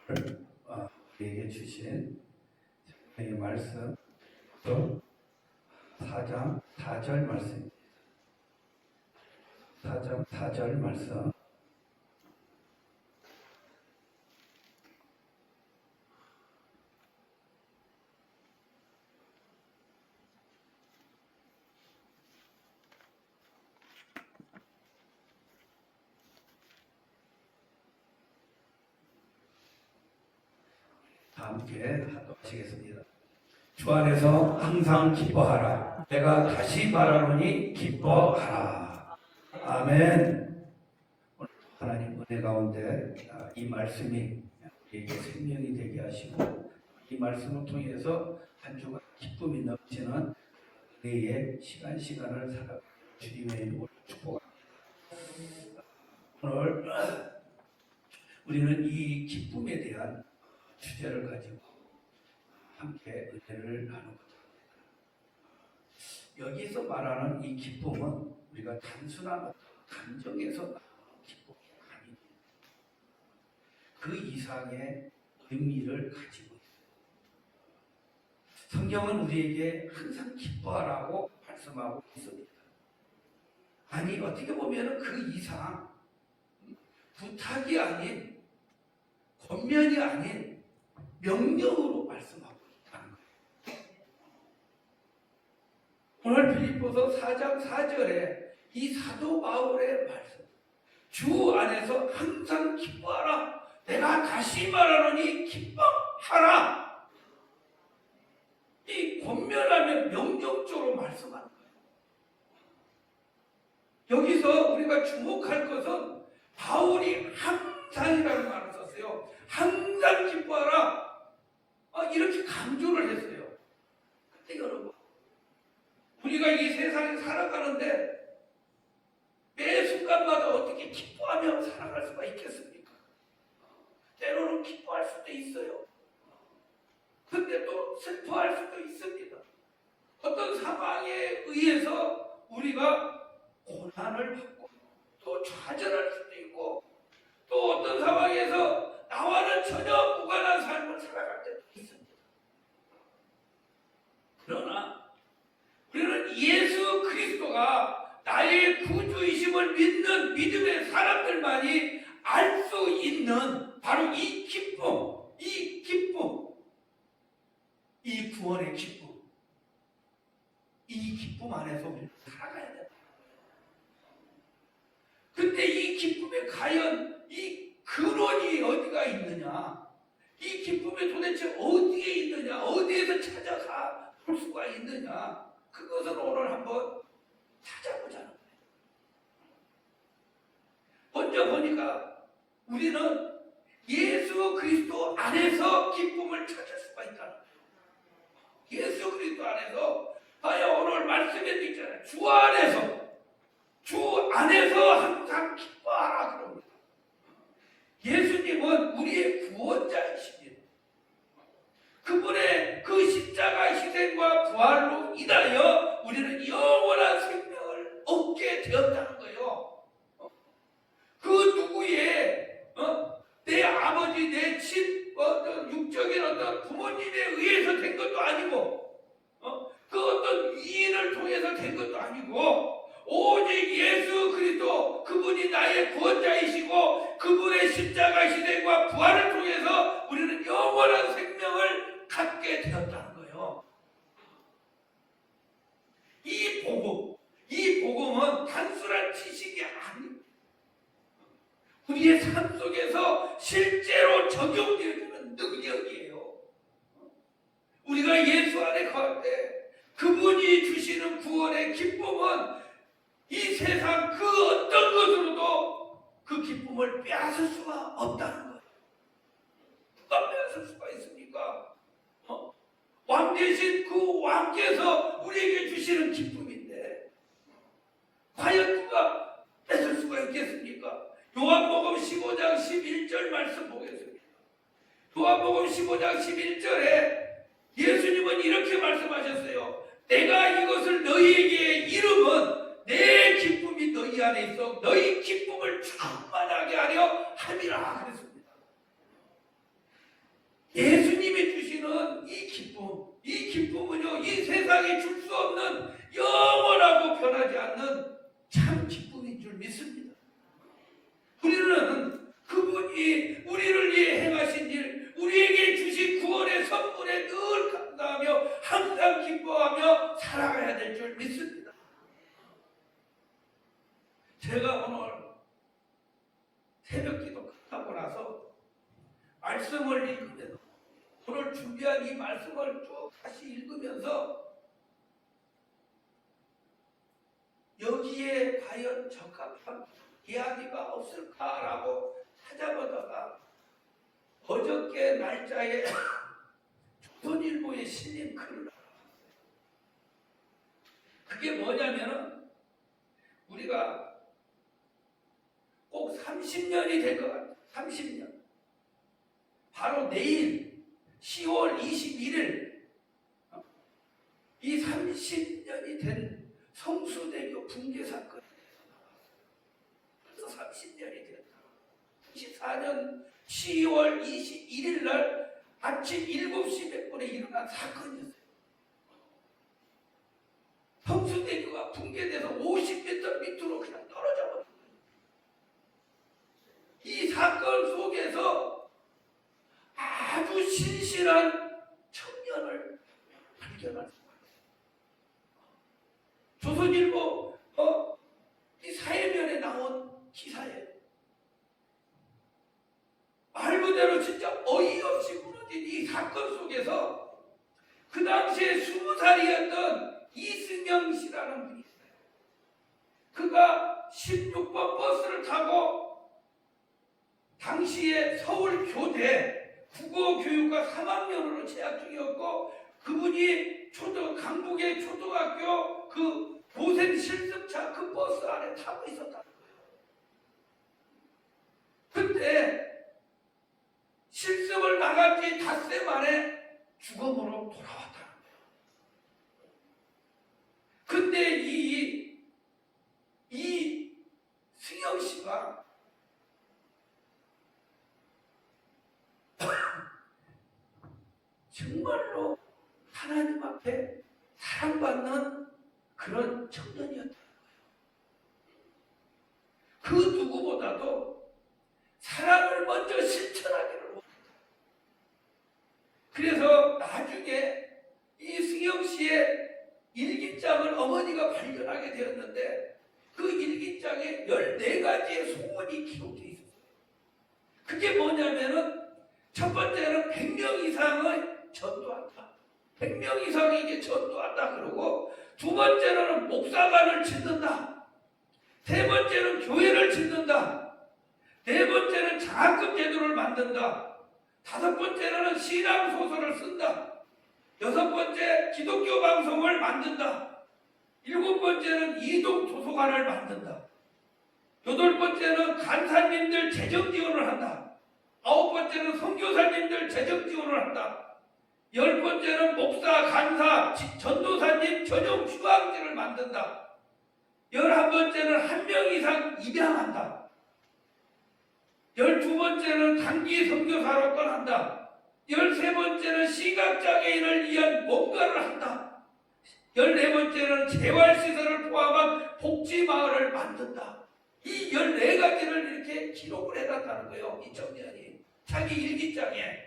우리에게 주신 이 말씀 4장 4절 말씀 4장 4절 말씀 함께 하도록 하시겠습니다. 주 안에서 항상 기뻐하라. 내가 다시 말하노니 기뻐하라. 아멘. 하나님 은혜 가운데 이 말씀이 우리에게 생명이 되게 하시고 이 말씀을 통해서 한 주간 기쁨이 넘치는 우리의 시간을 살아 주님의 이름으로 축복합니다. 오늘 우리는 이 기쁨에 대한 주제를 가지고 함께 은혜를 나누고자 합니다. 여기서 말하는 이 기쁨은 우리가 단순한 감정에서 나오는 기쁨이 아닙니다. 그 이상의 의미를 가지고 있습니다. 성경은 우리에게 항상 기뻐하라고 말씀하고 있습니다. 아니 어떻게 보면 그 이상 부탁이 아닌 권면이 아닌 명령으로 말씀하고 있다는 거예요. 오늘 빌립보서 4장 4절에 이 사도 바울의 말씀, 주 안에서 항상 기뻐하라. 내가 다시 말하노니 기뻐하라. 이 권면하면 명령적으로 말씀하는 거예요. 여기서 우리가 주목할 것은 바울이 항상이라는 말을 썼어요. 항상 기뻐하라. 이렇게 강조를 했어요. 근데 여러분, 우리가 이 세상에 살아가는데 매 순간마다 어떻게 기뻐하며 살아갈 수가 있겠습니까? 때로는 기뻐할 수도 있어요. 근데 또 슬퍼할 수도 있습니다. 어떤 상황에 의해서 우리가 고난을 받고 또 좌절할 수도 있고 또 어떤 상황에서 나와는 전혀 무관한 삶을 살아갈 때도 있습니다. 그러나 우리는 예수 그리스도가 나의 구주이심을 믿는 믿음의 사람들만이 알 수 있는 바로 이 기쁨, 이 구원의 기쁨, 이 기쁨 안에서 우리는 살아가야 됩니다. 근데 이 기쁨에 과연 이 근원이 어디가 있느냐? 이 기쁨이 도대체 어디에 있느냐? 어디에서 찾아가 볼 수가 있느냐? 그것을 오늘 한번 찾아보자는 거예요. 먼저 보니까 우리는 예수 그리스도 안에서 기쁨을 찾을 수가 있다는 거예요. 예수 그리스도 안에서 오늘 말씀에도 있잖아요. 주 안에서 항상 기뻐하라 그럽니다. 예수님은 우리의 구원자이십니다. 그분의 그 십자가 희생과 부활로 인하여 우리는 영원한 생명을 얻게 되었다는 거예요. 그 누구의 내 아버지, 내 육적인 어떤 부모님에 의해서 된 것도 아니고 그 어떤 위인을 통해서 된 것도 아니고 오직 예수 그리스도 그분이 나의 구원자이시고 그분의 십자가 희생과 부활을 통해서 우리는 영원한 생명을 갖게 되었다는 거예요. 이 복음은 단순한 지식이 아닙니다. 우리의 삶 속에서 실제로 적용되는 능력이에요. 우리가 예수 안에 거할 때 그분이 주시는 구원의 기쁨은 이 세상 그 어떤 것으로도 그 기쁨을 빼앗을 수가 없다는 거예요. 누가 빼앗을 수가 있습니까? 왕 대신 그 왕께서 우리에게 주시는 기쁨인데 과연 누가 뺏을 수가 있겠습니까? 요한복음 15장 11절 말씀 보겠습니다. 요한복음 15장 11절에 예수님은 이렇게 말씀하셨어요. 내가 이것을 너희에게 이름은 내 기쁨이 너희 안에 있어 너희 기쁨을 충만하게 하려 함이라 그랬습니다. 주시는 이 기쁨은요, 이 세상에 줄 수 없는 영원하고 변하지 않는 참 기쁨인 줄 믿습니다. 우리는 그분이 우리를 위해 행하신 일, 우리에게 주신 구원의 선물에 늘 감사하며 항상 기뻐하며 살아가야 될 줄 믿습니다. 제가 오늘 새벽기도 끝나고 나서 말씀을 읽으면서 오늘 준비한 이 말씀을 쭉 다시 읽으면서 여기에 과연 적합한 이야기가 없을까라고 찾아보다가 어저께 날짜에 조선일보에 실린 글을 그게 뭐냐면은 우리가 꼭 30년이 될 것 같아요. 30년. 바로 내일 10월 21일 이 30년이 된 성수대교 붕괴 사건. 벌써 30년이 됐다. 24년 10월 21일 날 아침 7시 몇 분에 일어난 사건이었어요. 성수대교가 붕괴돼서 50m 밑으로 그냥 떨어져 버렸어요. 이 사건 속에서 아주 신실한 청년을 발견할 수 있어요. 조선일보 이 사회면에 나온 기사에 말 그대로 진짜 어이없이 무너진 이 사건 속에서 그 당시에 20살이었던 이승영 씨라는 분이 있어요. 그가 16번 버스를 타고 당시에 서울 교대 국어교육과 3학년으로 재학 중이었고 그분이 강북의 초등학교 그 고생 실습차 그 버스 안에 타고 있었다. 그때 실습을 나간 지 닷새 만에 죽음으로 돌아왔다. 근데 이 승영 씨가 정말로 하나님 앞에 사랑받는 그런 청년이었다. 그 누구보다도 사랑을 먼저 실천하기를 원했다. 그래서 나중에 이 승영 씨의 일기장을 어머니가 발견하게 되었는데 그 일기장에 14가지의 소원이 기록되어 있었어요. 그게 뭐냐면은 첫 번째는 100명 이상의 전도한다. 100명 이상에게 전도한다 그러고 두 번째로는 목사관을 짓는다. 세 번째는 교회를 짓는다. 네 번째는 장학금 제도를 만든다. 다섯 번째로는 신앙소설을 쓴다. 여섯 번째 기독교 방송을 만든다. 일곱 번째는 이동 도서관을 만든다. 여덟 번째는 간사님들 재정 지원을 한다. 아홉 번째는 선교사님들 재정 지원을 한다. 열 번째는 목사, 간사, 전도사님 전용 휴학지를 만든다. 11번째는 1명 이상 입양한다. 12번째는 단기 선교사로 떠난다. 13번째는 시각장애인을 위한 뭔가를 한다. 14번째는 재활시설을 포함한 복지마을을 만든다. 이 14가지를 이렇게 기록을 해놨다는 거예요. 이 청년이. 자기 일기장에.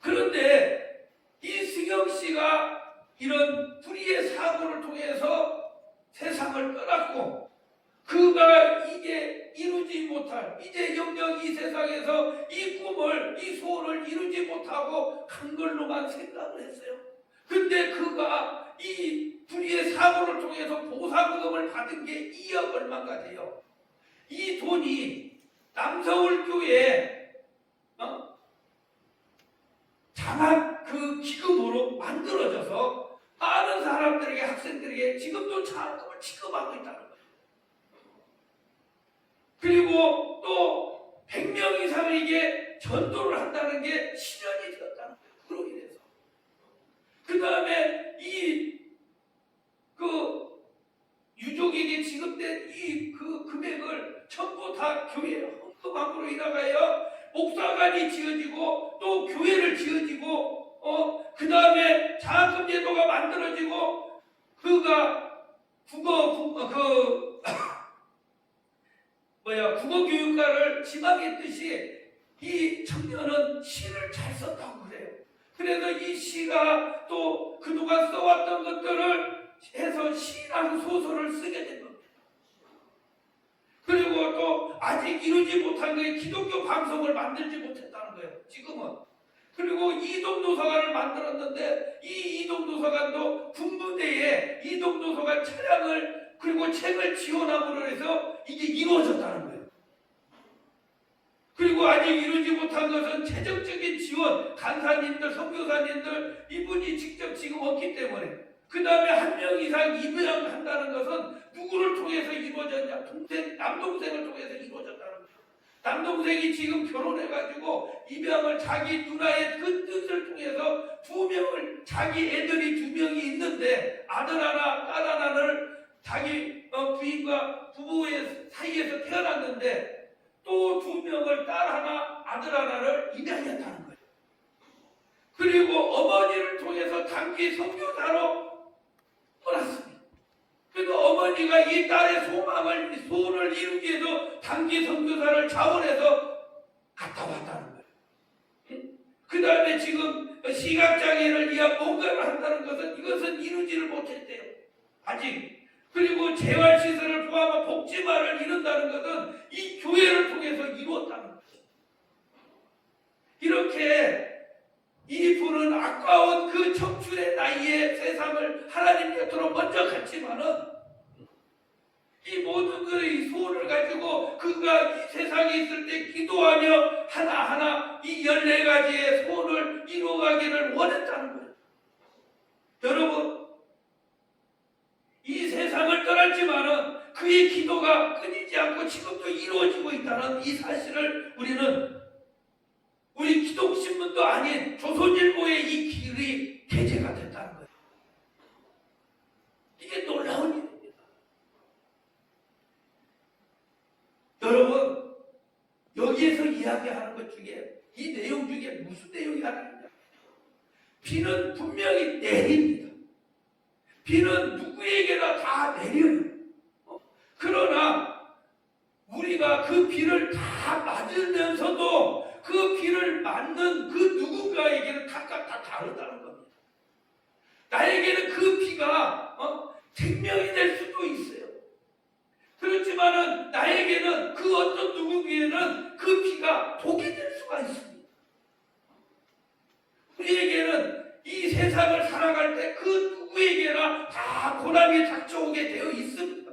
그런데 이 승영 씨가 이런 불의의 사고를 통해서 세상을 떠났고 그가 이게 이루지 못할 이제 영영 이 세상에서 이 꿈을 이 소원을 이루지 못하고 한 걸로만 생각을 했어요. 근데 그가 이 불의의 사고를 통해서 보상금을 받은 게 2억 얼마가 돼요. 이 돈이 남서울교회 장학 그 기금으로 만들어져서 많은 사람들에게 학생들에게 지금도 장학금을 지급하고 있다는 거예요. 그리고 또 100명 이상에게 전도를 한다는 게 실현이 되었다는 거예요. 그로 인해서. 그 다음에 유족에게 지급된 그 금액을 전부 다 교회에 헌금함으로 인하여 목사관이 지어지고 만들어지고 또 교회를 지어지고 그 다음에 장학금 제도가 만들어지고 그가 국어교육과를 지망했듯이 이 청년은 시를 잘 썼다고 그래요. 그래서 이 시가 또 그동안 써왔던 것들을 해서 시라는 소설을 쓰게 된 겁니다. 그리고 또 아직 이루지 못한 게 기독교 방송을 만들지 못했다는 거예요. 지금은. 그리고 이동도서관을 만들었는데 이 이동도서관도 군부대에 이동도서관 차량을 그리고 책을 지원함으로 해서 이게 이루어졌다는 거예요. 그리고 아직 이루지 못한 것은 재정적인 지원, 간사님들, 선교사님들 이분이 직접 지금 없기 때문에 그 다음에 한 명 이상 입양한다는 것은 누구를 통해서 이루어졌냐? 남동생을 통해서 이루어졌다는 거예요. 남동생이 지금 결혼해가지고 입양을 자기 누나의 그 뜻을 통해서 자기 애들이 2명이 있는데 아들 하나, 딸 하나를 자기 부인과 부부의 사이에서 태어났는데 또 2명을 딸 하나, 아들 하나를 입양했다는 거예요. 그리고 어머니를 통해서 단기 선교사로 떠났습니다. 그래도 어머니가 이 딸의 소원을 이루기 위해서 단기 선교사를 자원해서 갔다 왔다는 거예요. 그 다음에 지금 시각장애를 위한 뭔가를 한다는 것은 이것은 이루지를 못했대요. 아직. 그리고 재활시설을 포함한 복지마를 이룬다는 것은 이 교회를 통해서 이루었다는 거예요. 이렇게 이분은 아까운 그 청춘의 나이에 세상을 하나님 곁으로 먼저 갔지만은 이 모든 그의 소원을 가지고 그가 이 세상에 있을 때 기도하며 하나하나 이 14가지의 소원을 이루어가기를 원했다는 거예요. 여러분, 이 세상을 떠났지만은 그의 기도가 끊이지 않고 지금도 이루어지고 있다는 이 사실을 우리 기독신문도 아닌 조선일보의 이 길이 게재가 됐다는 거예요. 이게 놀라운 일입니다. 여러분, 여기에서 이야기하는 것 중에 이 내용 중에 무슨 내용이 하나 있냐? 비는 분명히 내립니다. 비는 누구에게나 다 내려요. 그러나 우리가 그 비를 다 맞으면서도 그 비를 맞는 그 누군가에게는 각각 다 다르다는 겁니다. 나에게는 그 비가 생명이 될 수도 있어요. 그렇지만은 나에게는 그 어떤 누구에게는 그 비가 독이 될 수가 있습니다. 우리에게는 이 세상을 살아갈 때 그 누구에게나 다 고난이 닥쳐오게 되어 있습니다.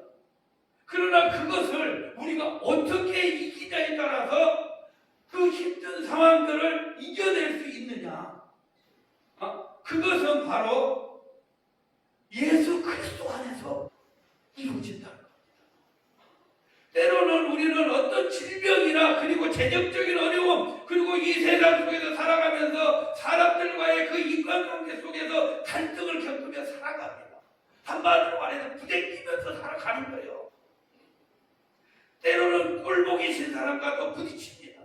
그러나 그것을 우리가 어떻게 이기냐에 따라서 그 힘든 상황들을 이겨낼 수 있느냐? 그것은 바로 예수 그리스도 안에서 이루어진다는 겁니다. 때로는 우리는 어떤 질병이나 그리고 재정적인 어려움 그리고 이 세상 속에서 살아가면서 사람들과의 그 인간관계 속에서 갈등을 겪으며 살아갑니다. 한마디로 말해서 부대끼면서 살아가는 거예요. 때로는 꼴보기 싫은 사람과도 부딪힙니다.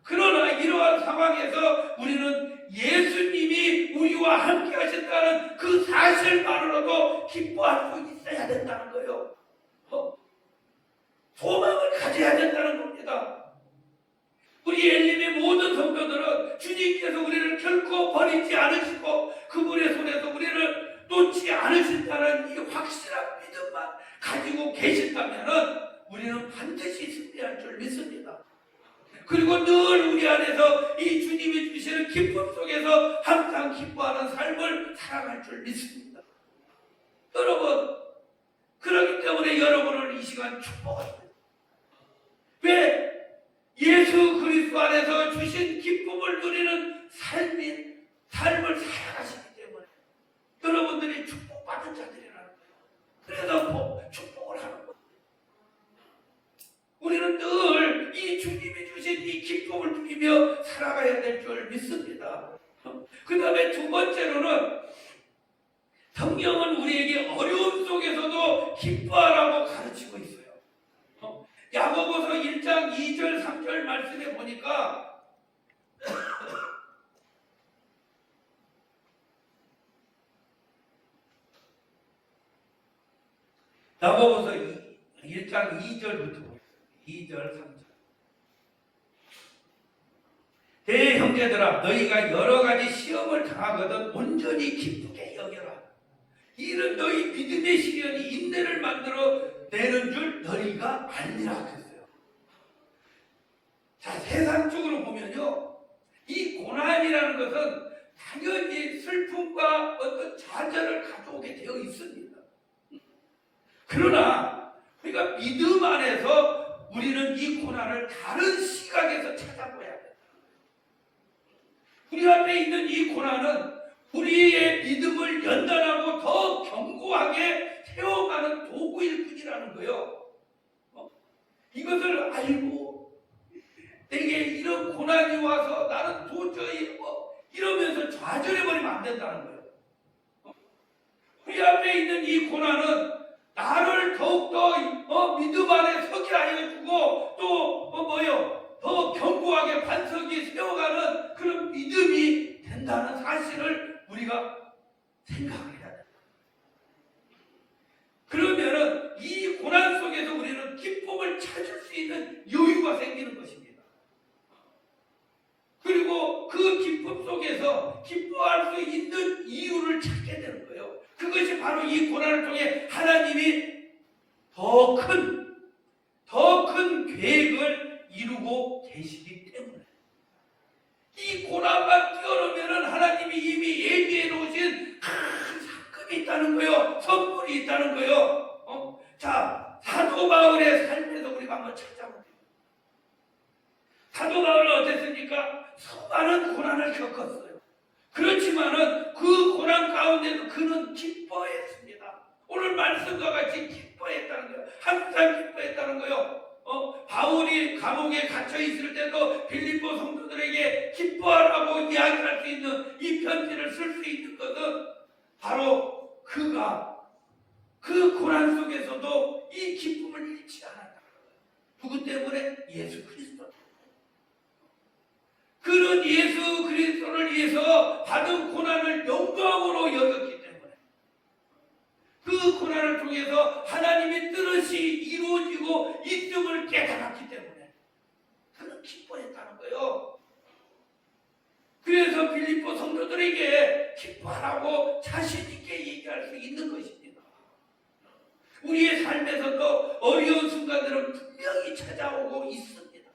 그러나 이러한 상황에서 우리는 예수님이 우리와 함께 하신다는 그 사실만으로도 기뻐할 수 있어야 된다는 거예요. 소망을 가져야 된다는 겁니다. 우리 엘림의 모든 성도들은 주님께서 우리를 결코 버리지 않으시고 그분의 손에서 우리를 놓지 않으신다는 이 확실한 믿음만 가지고 계신다면 우리는 반드시 승리할 줄 믿습니다. 그리고 늘 우리 안에서 이 주님이 주시는 기쁨 속에서 항상 기뻐하는 삶을 살아갈 줄 믿습니다. 여러분, 그렇기 때문에 여러분을 이 시간 축복합니다. 왜? 예수 그리스도 안에서 주신 기쁨을 누리는 삶을 살아가시기 때문에 여러분들이 축복받은 자들이라는 거예요. 그래서 축복을 하는 거예요. 우리는 늘 이 주님이 주신 이 기쁨을 누리며 살아가야 될 줄 믿습니다. 그 다음에 두 번째로는 성경은 우리에게 어려움 속에서도 기뻐하라고 가르치고 있어요. 야고보서 1장 2절 3절 말씀에 보니까 야고보서 1장 2절부터 2절 3절. 대형제들아, 너희가 여러 가지 시험을 당하거든 온전히 기쁘게 여겨라. 이는 너희 믿음의 시련이 인내를 만들어 내는 줄 너희가 알리라 그랬어요. 자, 세상적으로 보면요, 이 고난이라는 것은 당연히 슬픔과 어떤 좌절을 가져오게 되어 있습니다. 그러나 우리가 믿음 안에서 우리는 이 고난을 다른 시각에서 찾아봐야 돼요. 우리 앞에 있는 이 고난은 우리의 믿음을 연단하고 더 견고하게 세워가는 도구일 뿐이라는 거예요. 이것을 알고 내게 이런 고난이 와서 나는 도저히 이러면서 좌절해버리면 안 된다는 거예요. 우리 앞에 있는 이 고난은 나를 더욱더 믿음 안에 서게 하여 주고 또 더 견고하게 반석이 세워가는 그런 믿음이 된다는 사실을 우리가 생각해야 돼요. 그러면은 이 고난 속에서 우리는 기쁨을 찾을 수 있는 여유가 생기는 것입니다. 그리고 그 기쁨 속에서 기뻐할 수 있는 이유를 찾게 되는 거예요. 그것이 바로 이 고난을 통해 하나님이 더 큰 계획을 이루고 계시기 때문에 이 고난만 뛰어넘으면 하나님이 이미 예비해 놓으신 큰 상급이 있다는 거예요. 선물이 있다는 거예요. 자, 사도 바울의 삶에서 우리가 한번 찾아볼게요. 사도 바울은 어땠습니까? 수많은 고난을 겪었어요. 그렇지만은 그 고난 가운데도 그는 기뻐했습니다. 오늘 말씀과 같이 기뻐했다는 거예요. 항상 기뻐했다는 거예요. 바울이 감옥에 갇혀 있을 때도 빌립보 성도들에게 기뻐하라고 이야기할 수 있는 이 편지를 쓸 수 있는 것은 바로 그가 그 고난 속에서도 이 기쁨을 잃지 않았다. 누구 때문에? 예수 그리스도. 그는 예수 그리스도를 위해서 받은 고난을 영광으로 여겼기 때문에 그 고난을 통해서 하나님의 뜻이 이루어지고 있음을 깨달았기 때문에 그는 기뻐했다는 거예요. 그래서 빌립보 성도들에게 기뻐하라고 자신 있게 얘기할 수 있는 것입니다. 우리의 삶에서도 어려운 순간들은 분명히 찾아오고 있습니다.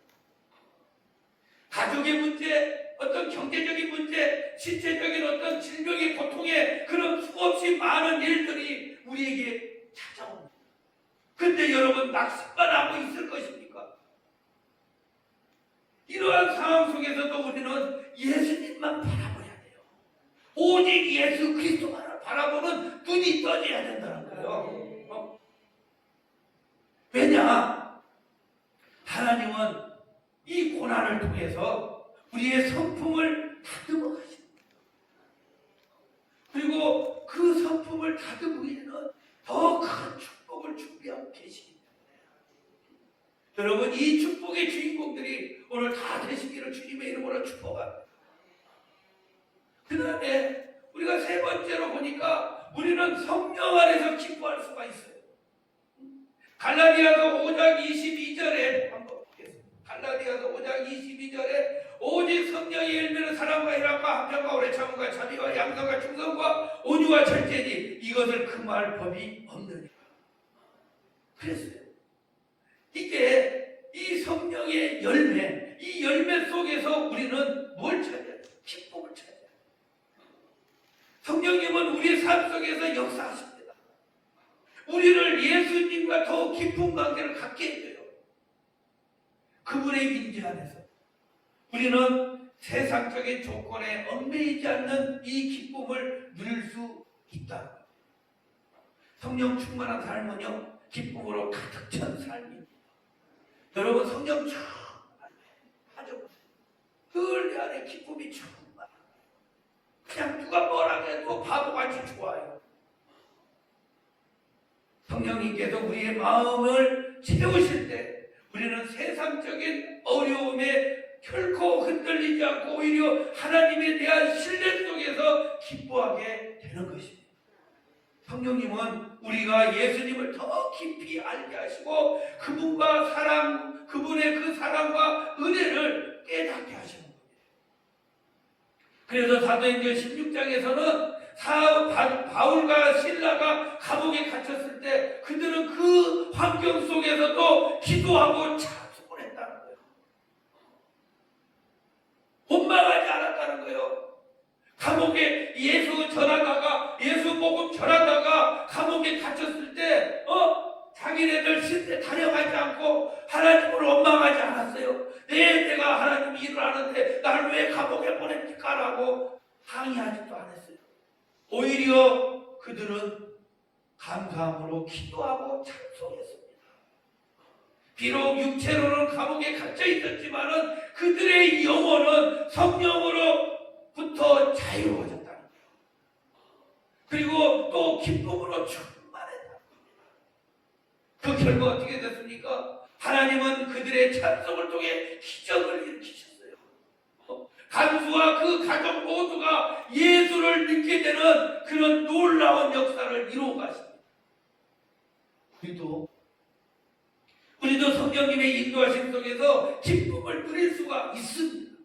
가족의 문제, 어떤 경제적인 문제, 신체적인 어떤 질병의 고통에 그런 수없이 많은 일들이 우리에게 찾아옵니다. 근데 여러분 낙심만 하고 있을 것입니까? 이러한 상황 속에서도 우리는 예수님만 바라봐야 돼요. 오직 예수 그리스도만을 바라보는 눈이 떠져야 된다는 거예요. 왜냐? 하나님은 이 고난을 통해서 우리의 성품을 다듬어 가십니다. 그리고 그 성품을 다듬으기에는 더 큰 축복을 준비하고 계십니다. 여러분, 이 축복의 주인공들이 오늘 다 되시기를 주님의 이름으로 축복합니다. 그 다음에 우리가 세 번째로 보니까 우리는 성령 안에서 기뻐할 수가 있어요. 갈라디아서 5장 22절에 한번 보겠습니다. 갈라디아서 5장 22절에 오직 성령의 열매는 사랑과 희락과 함정과 오래 참음과 자비와 양선과 충성과 온유와 절제니 이것을 금할 법이 없느니라. 그랬어요. 이게 이 성령의 열매, 이 열매 속에서 우리는 뭘 찾아야 돼요? 기쁨을 찾아야 돼요. 성령님은 우리의 삶 속에서 역사하십니다. 우리를 예수님과 더욱 깊은 관계를 갖게 해줘요. 그분의 임재 안에서 우리는 세상적인 조건에 얽매이지 않는 이 기쁨을 누릴 수 있다. 성령 충만한 삶은요, 기쁨으로 가득 찬 삶입니다. 여러분, 성령 충만하죠? 늘 내 안에 기쁨이 충만. 그냥 누가 뭐라 해도 바보같이 좋아요. 성령님께서 우리의 마음을 채우실 때 우리는 세상적인 어려움에 결코 흔들리지 않고 오히려 하나님에 대한 신뢰 속에서 기뻐하게 되는 것입니다. 성령님은 우리가 예수님을 더 깊이 알게 하시고 그분과 사랑, 그분의 그 사랑과 은혜를 깨닫게 하시는 겁니다. 그래서 사도행전 16장에서는 바울과 실라가 감옥에 갇혔을 때 그들은 그 환경 속에서도 기도하고 찬송을 했다는 거예요. 원망하지 않았다는 거예요. 감옥에 예수 전하다가 예수 복음 전하다가 감옥에 갇혔을 때 자기네들 실제 타령하지 않고 하나님을 원망하지 않았어요. 내가 하나님 일을 하는데 나를 왜 감옥에 보냅니까? 라고 항의하지도 않았어요. 오히려 그들은 감사함으로 기도하고 찬송했습니다. 비록 육체로는 감옥에 갇혀 있었지만은 그들의 영혼은 성령으로부터 자유로워졌다는 거예요. 그리고 또 기쁨으로 충만했다. 그 결과 어떻게 됐습니까? 하나님은 그들의 찬송을 통해 기적을 일으키셨어요. 간수와 그 가족 모두가 예수를 믿게 되는 그런 놀라운 역사를 이루어 가십니다. 우리도 성령님의 인도하심 속에서 기쁨을 누릴 수가 있습니다.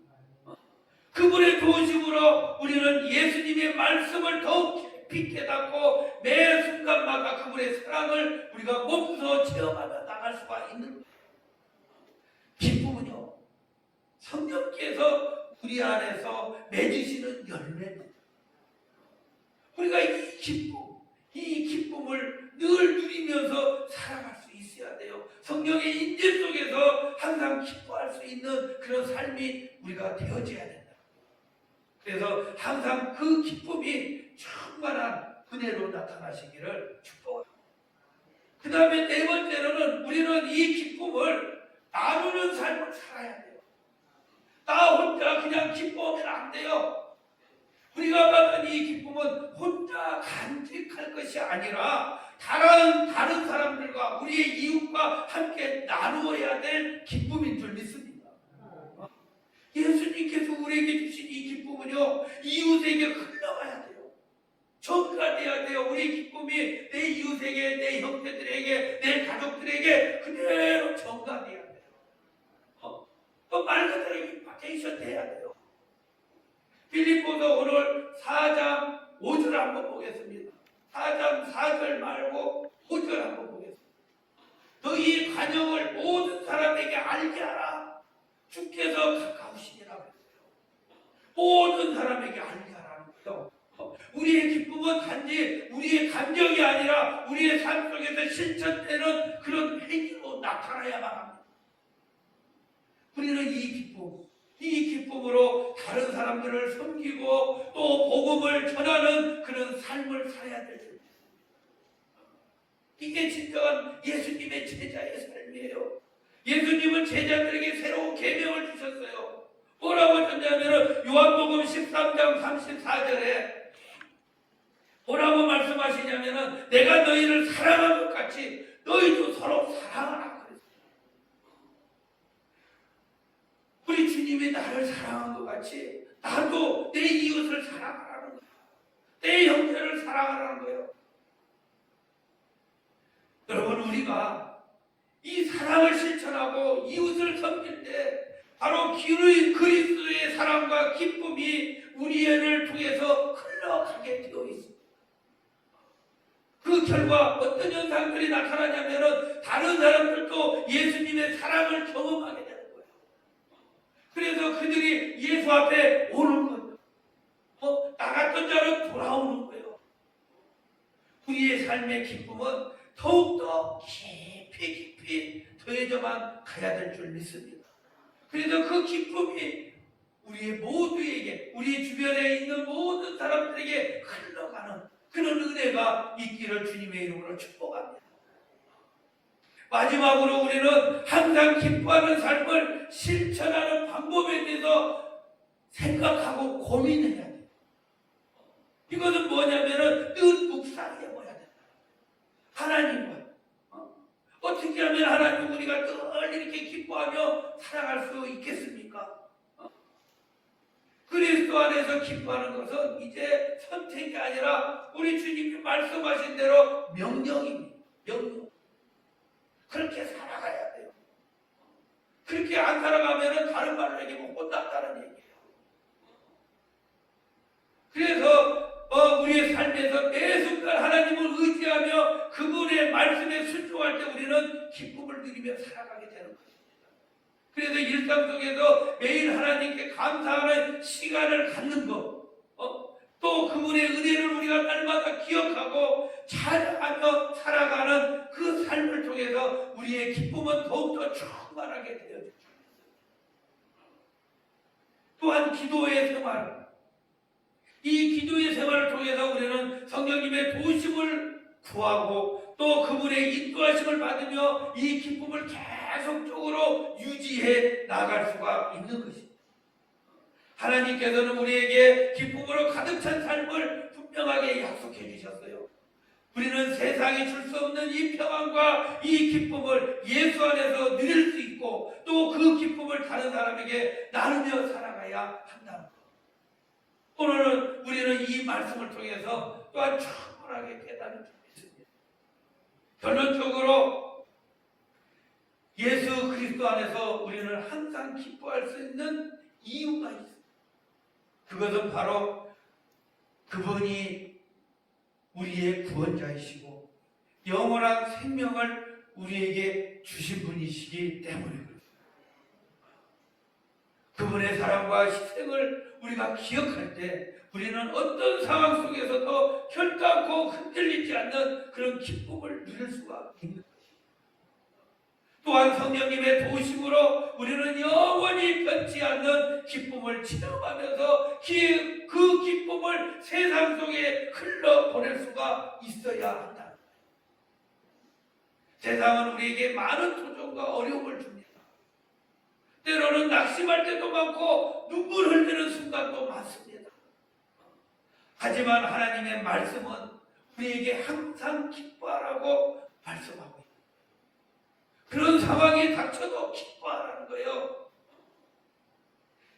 그분의 도우심으로 우리는 예수님의 말씀을 더욱 깊이 깨닫고 매 순간마다 그분의 사랑을 우리가 몸소 체험하며 나갈 수가 있는 거예요. 기쁨은요, 성령께서 우리 안에서 맺으시는 열매입니다. 우리가 이 기쁨을 늘 누리면서 살아갈 수 있어야 돼요. 성령의 인재 속에서 항상 기뻐할 수 있는 그런 삶이 우리가 되어져야 된다. 그래서 항상 그 기쁨이 충만한 은혜로 나타나시기를 축복합니다. 그 다음에 네 번째로는 우리는 이 기쁨을 나누는 삶을 살아야 돼요. 나 혼자 그냥 기뻐하면 안 돼요. 우리가 받은 이 기쁨은 혼자 간직할 것이 아니라 다른 사람들과 우리의 이웃과 함께 나누어야 될 기쁨인 줄 믿습니다. 예수님께서 우리에게 주신 이 기쁨은요, 이웃에게 흘러가야 돼요. 전가돼야 돼요. 우리의 기쁨이 내 이웃에게, 내 형제들에게, 내 가족들에게 그대로 전가돼야 돼요. 또 말 그대로 임파테이션 돼야 돼요. 빌립보서 오늘 4장 5절 한번 보겠습니다. 4장 4절 말고 5절 한번 보겠습니다. 너희 간영을 모든 사람에게 알게 하라. 주께서 가까우시니라 그랬어요. 모든 사람에게 알게 하라는 거예요. 우리의 기쁨은 단지 우리의 감정이 아니라 우리의 삶 속에서 실천되는 그런 행위로 나타나야만 합니다. 우리는 이 기쁨으로 다른 사람들을 섬기고 또 복음을 전하는 그런 삶을 살아야 될 텐데, 이게 진정한 예수님의 제자의 삶이에요. 예수님은 제자들에게 새로운 계명을 주셨어요. 뭐라고 하셨냐면 요한복음 13장 34절에 뭐라고 말씀하시냐면 내가 너희를 사랑한 것 같이 너희도 서로 사랑하라. 우리 주님이 나를 사랑한 것 같이 나도 내 이웃을 사랑하라는 거예요. 내 형제를 사랑하라는 거예요. 여러분, 우리가 이 사랑을 실천하고 이웃을 섬길 때 바로 그리스도의 사랑과 기쁨이 우리를 통해서 흘러가게 되어 있습니다. 그 결과 어떤 현상들이 나타나냐면 다른 사람들도 예수님의 사랑을 경험하게 됩니다. 그래서 그들이 예수 앞에 오는 거예요. 나갔던 자는 돌아오는 거예요. 우리의 삶의 기쁨은 더욱더 깊이 더해져만 가야 될 줄 믿습니다. 그래서 그 기쁨이 우리의 모두에게, 우리 주변에 있는 모든 사람들에게 흘러가는 그런 은혜가 있기를 주님의 이름으로 축복합니다. 마지막으로 우리는 항상 기뻐하는 삶을 실천하는 방법에 대해서 생각하고 고민해야 돼요. 이것은 뭐냐면은 늘 묵상해봐야 된다. 하나님과 어떻게 하면 하나님 우리가 늘 이렇게 기뻐하며 살아갈 수 있겠습니까? 예수 안에서 기뻐하는 것은 이제 선택이 아니라 우리 주님이 말씀하신 대로 명령입니다. 명령. 그렇게 살아가야 돼요. 그렇게 안 살아가면 다른 말로 얘기하면 혼났다는 얘기예요. 그래서 우리의 삶에서 매 순간 하나님을 의지하며 그분의 말씀에 순종할 때 우리는 기쁨을 누리며 살아가게 되는 것입니다. 그래서 일상 속에서 매일 하나님께 감사하는 시간을 갖는 것, 또 그분의 은혜를 우리가 날마다 기억하고 찬양하며 살아가는 그 삶을 통해서 우리의 기쁨은 더욱더 충만하게 되어집니다. 또한 기도의 생활, 이 기도의 생활을 통해서 우리는 성령님의 도우심을 구하고 또 그분의 인도하심을 받으며 이 기쁨을 계속적으로 유지해 나갈 수가 있는 것입니다. 하나님께서는 우리에게 기쁨으로 가득 찬 삶을 분명하게 약속해 주셨어요. 우리는 세상이 줄 수 없는 이 평안과 이 기쁨을 예수 안에서 누릴 수 있고 또 그 기쁨을 다른 사람에게 나누며 살아가야 한다. 오늘은 우리는 이 말씀을 통해서 또한 충분하게 깨달을 수 있습니다. 결론적으로 예수 그리스도 안에서 우리는 항상 기뻐할 수 있는 이유가 있습니다. 그것은 바로 그분이 우리의 구원자이시고 영원한 생명을 우리에게 주신 분이시기 때문입니다. 그분의 사랑과 희생을 우리가 기억할 때 우리는 어떤 상황 속에서도 결단코 흔들리지 않는 그런 기쁨을 누릴 수가 있는 것입니다. 또한 성령님의 도우심으로 우리는 영원히 변치 않는 기쁨을 체험하면서 그 기쁨을 세상 속에 흘러보낼 수가 있어야 한다. 세상은 우리에게 많은 도전과 어려움을 줍니다. 때로는 낙심할 때도 많고 눈물 흘리는 순간도 많습니다. 하지만 하나님의 말씀은 우리에게 항상 기뻐하라고 말씀하고 있습니다. 그런 상황이 닥쳐도 기뻐하라는 거예요.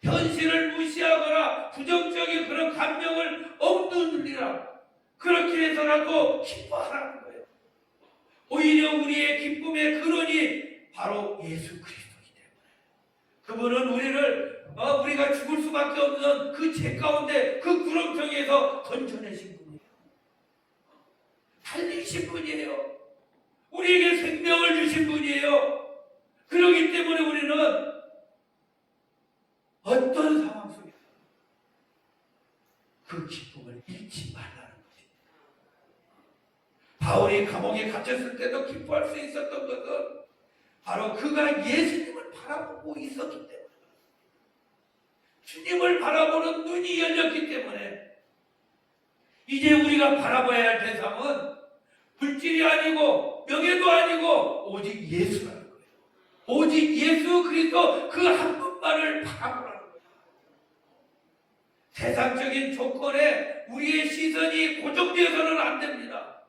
현실을 무시하거나 부정적인 그런 감정을 억누르리라. 그렇게 해서라도 기뻐하라는 거예요. 오히려 우리의 기쁨의 근원이 바로 예수 그리스도이기 때문에 그분은 우리가 죽을 수밖에 없는 그 죄 가운데 그 구렁텅이에서 건져내신 분이에요. 살리신 분이에요. 우리에게 생명을 주신 분이에요. 그렇기 때문에 우리는 어떤 상황 속에서 그 기쁨을 잃지 말라는 것입니다. 바울이 감옥에 갇혔을 때도 기뻐할 수 있었던 것은 바로 그가 예수님을 바라보고 있었기 때문에, 주님을 바라보는 눈이 열렸기 때문에 이제 우리가 바라봐야 할 대상은 물질이 아니고 명예도 아니고 오직 예수라는 거예요. 오직 예수 그리스도 그 한 분만을 바라보라는 거예요. 세상적인 조건에 우리의 시선이 고정되어서는 안 됩니다.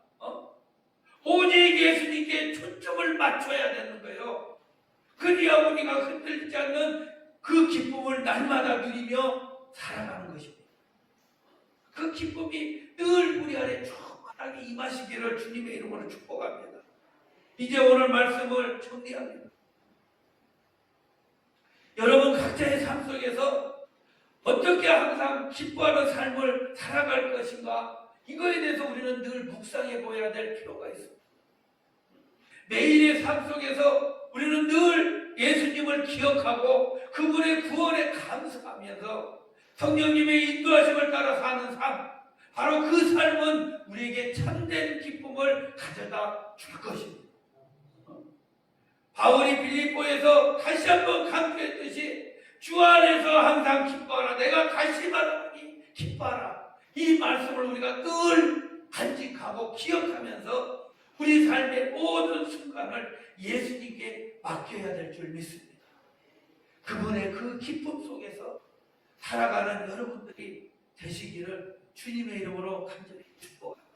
오직 예수님께 초점을 맞춰야 되는 거예요. 그래야 우리가 흔들리지 않는 그 기쁨을 날마다 누리며 살아가는 것입니다. 그 기쁨이 늘 우리 안에 충만하게 임하시기를 주님의 이름으로 축복합니다. 이제 오늘 말씀을 정리합니다. 여러분 각자의 삶 속에서 어떻게 항상 기뻐하는 삶을 살아갈 것인가, 이거에 대해서 우리는 늘 묵상해 보아야 될 필요가 있습니다. 매일의 삶 속에서 우리는 늘 예수님을 기억하고 그분의 구원에 감사하면서 성령님의 인도하심을 따라 사는 삶, 바로 그 삶은 우리에게 참된 기쁨을 가져다 줄 것입니다. 바울이 빌립보에서 다시 한번 강조했듯이 주 안에서 항상 기뻐하라. 내가 다시 말하니 기뻐하라. 이 말씀을 우리가 늘 간직하고 기억하면서 우리 삶의 모든 순간을 예수님께 맡겨야 될 줄 믿습니다. 그분의 그 기쁨 속에서 살아가는 여러분들이 되시기를 주님의 이름으로 간절히 축복합니다.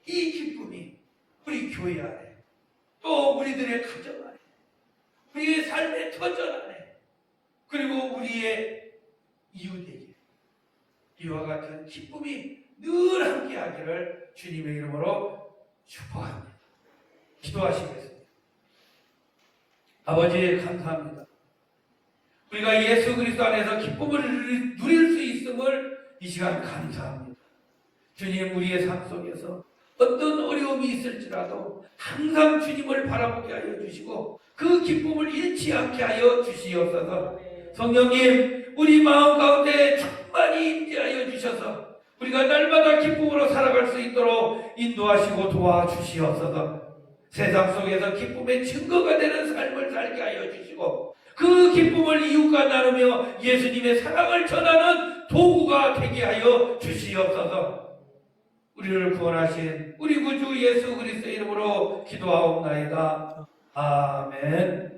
이 기쁨이 우리 교회 안에, 또 우리들의 가정 안에, 우리의 삶의 터전 안에, 그리고 우리의 이웃에게 이와 같은 기쁨이 늘 함께하기를 주님의 이름으로 축복합니다. 기도하시겠습니다. 아버지 감사합니다. 우리가 예수 그리스도 안에서 기쁨을 누릴 수 있음을 이 시간 감사합니다. 주님, 우리의 삶 속에서 어떤 어려움이 있을지라도 항상 주님을 바라보게 하여 주시고 그 기쁨을 잃지 않게 하여 주시옵소서. 성령님, 우리 마음 가운데 충만히 임재하여 주셔서 우리가 날마다 기쁨으로 살아갈 수 있도록 인도하시고 도와주시옵소서. 세상 속에서 기쁨의 증거가 되는 삶을 살게 하여 주시고 그 기쁨을 이웃과 나누며 예수님의 사랑을 전하는 도구가 되게 하여 주시옵소서. 우리를 구원하신 우리 구주 예수 그리스도의 이름으로 기도하옵나이다. 아멘.